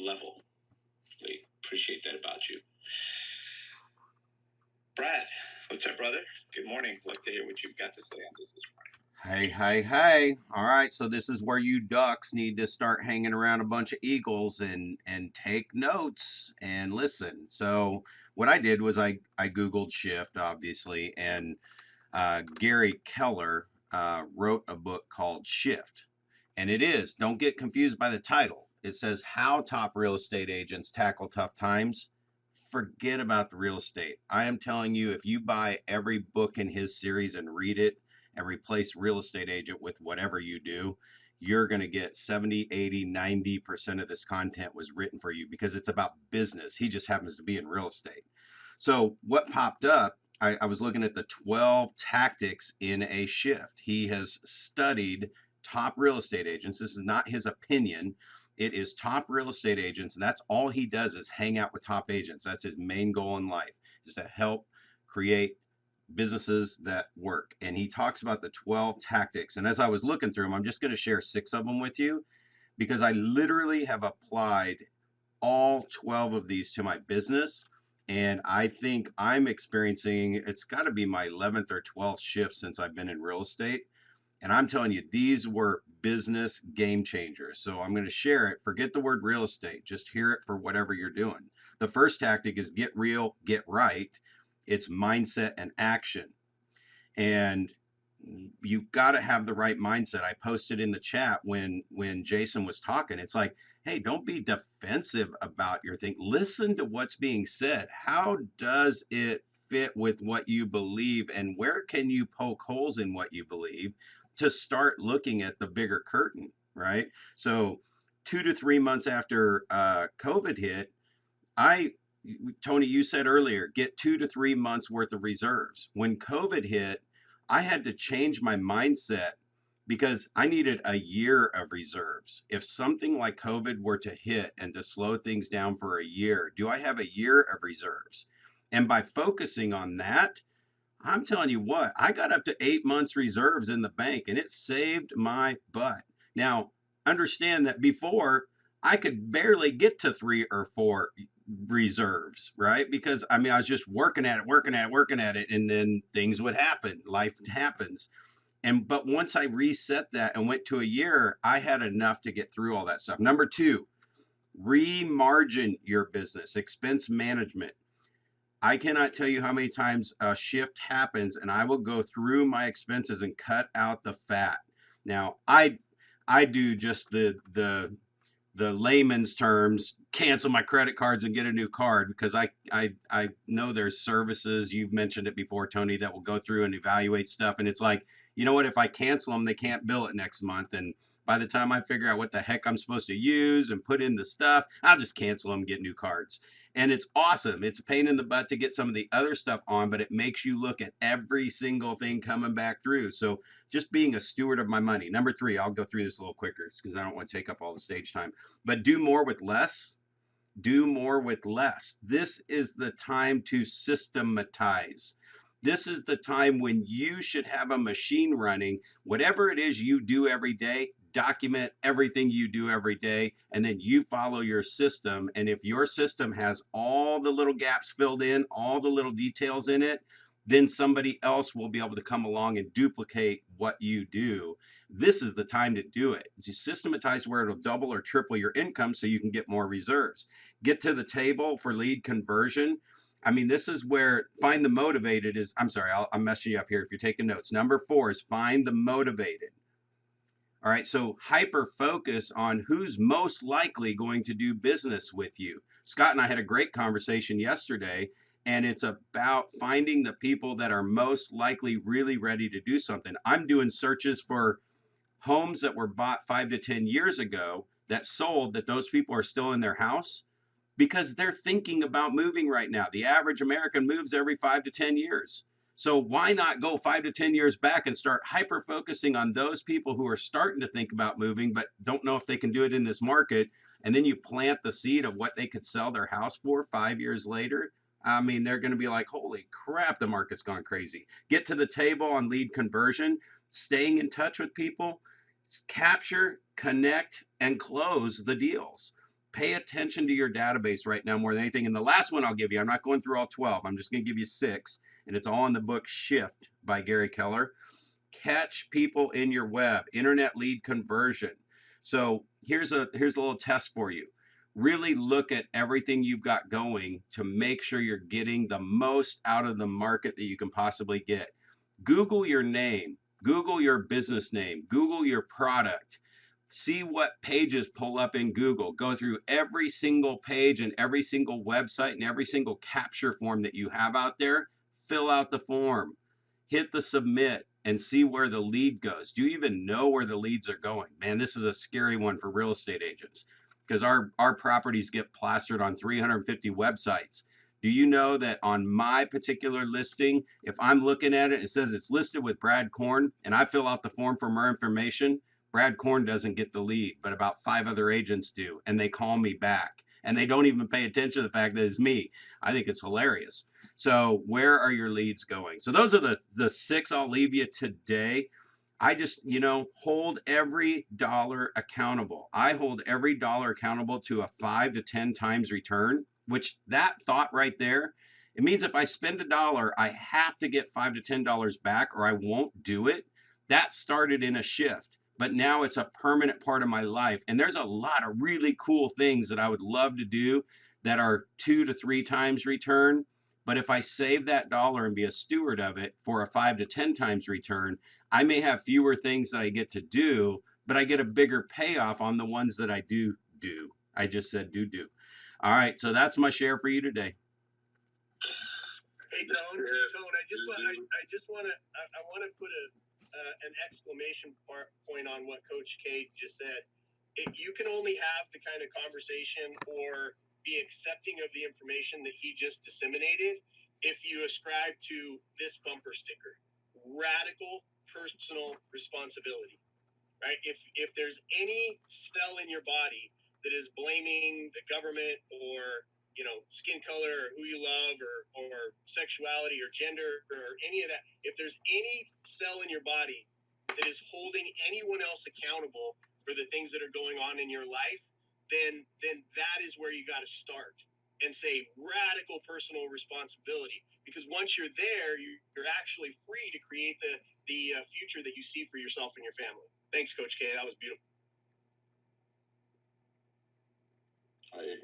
level. Really appreciate that about you. Brad, what's up, brother? Good morning. Like to hear what you've got to say on this morning. Hey. All right, so this is where you ducks need to start hanging around a bunch of eagles and take notes and listen. So what I did was I Googled shift, obviously, and Gary Keller wrote a book called Shift. And it is, don't get confused by the title. It says How Top Real Estate Agents Tackle Tough Times. Forget about the real estate. I am telling you, if you buy every book in his series and read it and replace real estate agent with whatever you do, you're going to get 70, 80, 90% of this content was written for you because it's about business. He just happens to be in real estate. So what popped up, I was looking at the 12 tactics in a shift. He has studied top real estate agents. This is not his opinion. It is top real estate agents, and that's all he does is hang out with top agents. That's his main goal in life, is to help create businesses that work. And he talks about the 12 tactics. And as I was looking through them, I'm just going to share 6 of them with you because I literally have applied all 12 of these to my business. And I think I'm experiencing, it's got to be my 11th or 12th shift since I've been in real estate. And I'm telling you, these were business game changers. So I'm going to share it. Forget the word real estate. Just hear it for whatever you're doing. The first tactic is get real, get right. It's mindset and action. And you got to have the right mindset. I posted in the chat when Jason was talking. It's like, hey, don't be defensive about your thing. Listen to what's being said. How does it fit with what you believe, and where can you poke holes in what you believe to start looking at the bigger curtain, right? So 2 to 3 months after COVID hit, I Tony, you said earlier, get 2 to 3 months worth of reserves. When COVID hit, I had to change my mindset because I needed a year of reserves. If something like COVID were to hit and to slow things down for a year, do I have a year of reserves? And by focusing on that, I'm telling you what, I got up to 8 months reserves in the bank and it saved my butt. Now, understand that before I could barely get to 3 or 4 reserves, right? Because I mean, I was just working at it, and then things would happen. Life happens. And but once I reset that and went to a year, I had enough to get through all that stuff. Number two, remargin your business, expense management. I cannot tell you how many times a shift happens and I will go through my expenses and cut out the fat. Now, I do just the layman's terms, cancel my credit cards and get a new card because I know there's services, you've mentioned it before, Tony, that will go through and evaluate stuff, and it's like, you know what, if I cancel them, they can't bill it next month, and by the time I figure out what the heck I'm supposed to use and put in the stuff, I'll just cancel them, get new cards. And it's awesome. It's a pain in the butt to get some of the other stuff on, but it makes you look at every single thing coming back through. So just being a steward of my money. Number three, I'll go through this a little quicker because I don't want to take up all the stage time, but do more with less. Do more with less. This is the time to systematize. This is the time when you should have a machine running. Whatever it is you do every day, document everything you do every day, and then you follow your system. And if your system has all the little gaps filled in, all the little details in it, then somebody else will be able to come along and duplicate what you do. This is the time to do it. You systematize where it'll double or triple your income so you can get more reserves. Get to the table for lead conversion. I mean, this is where find the motivated is. I'm sorry, I'm messing you up here if you're taking notes. Number 4 is find the motivated. All right, so hyper focus on who's most likely going to do business with you. Scott and I had a great conversation yesterday, and it's about finding the people that are most likely really ready to do something. I'm doing searches for homes that were bought 5 to 10 years ago that sold, that those people are still in their house because they're thinking about moving right now. The average American moves every 5 to 10 years. So why not go 5 to 10 years back and start hyper focusing on those people who are starting to think about moving but don't know if they can do it in this market, and then you plant the seed of what they could sell their house for 5 years later. I mean, they're going to be like, holy crap, the market's gone crazy. Get to the table on lead conversion, staying in touch with people, capture, connect, and close the deals. Pay attention to your database right now more than anything. And the last one I'll give you, I'm not going through all 12. I'm just going to give you 6, and it's all in the book Shift by Gary Keller. Catch people in your web, internet lead conversion. So here's a little test for you. Really look at everything you've got going to make sure you're getting the most out of the market that you can possibly get. Google your name, Google your business name, Google your product. See what pages pull up in Google. Go through every single page and every single website and every single capture form that you have out there. Fill out the form, hit the submit, and see where the lead goes. Do you even know where the leads are going? Man, this is a scary one for real estate agents because our properties get plastered on 350 websites. Do you know that on my particular listing, if I'm looking at it, it says it's listed with Brad Korn, and I fill out the form for more information, Brad Korn doesn't get the lead, but about 5 other agents do, and they call me back. And they don't even pay attention to the fact that it's me. I think it's hilarious. So where are your leads going? So those are the 6 I'll leave you today. I just, hold every dollar accountable. I hold every dollar accountable to a 5 to 10 times return, which that thought right there, it means if I spend $1, I have to get $5 to $10 back or I won't do it. That started in a shift, but now it's a permanent part of my life. And there's a lot of really cool things that I would love to do that are 2 to 3 times return. But if I save that dollar and be a steward of it for a 5 to 10 times return, I may have fewer things that I get to do, but I get a bigger payoff on the ones that I do do. I just said do. All right, so that's my share for you today. Hey Tone, I want to put an exclamation point on what Coach K just said. You can only have the kind of conversation or be accepting of the information that he just disseminated if you ascribe to this bumper sticker: radical personal responsibility. Right? If there's any cell in your body that is blaming the government or skin color or who you love or sexuality or gender or any of that, if there's any cell in your body that is holding anyone else accountable for the things that are going on in your life, then that is where you got to start and say radical personal responsibility. Because once you're there, you're actually free to create the future that you see for yourself and your family. Thanks, Coach K. That was beautiful. I agree.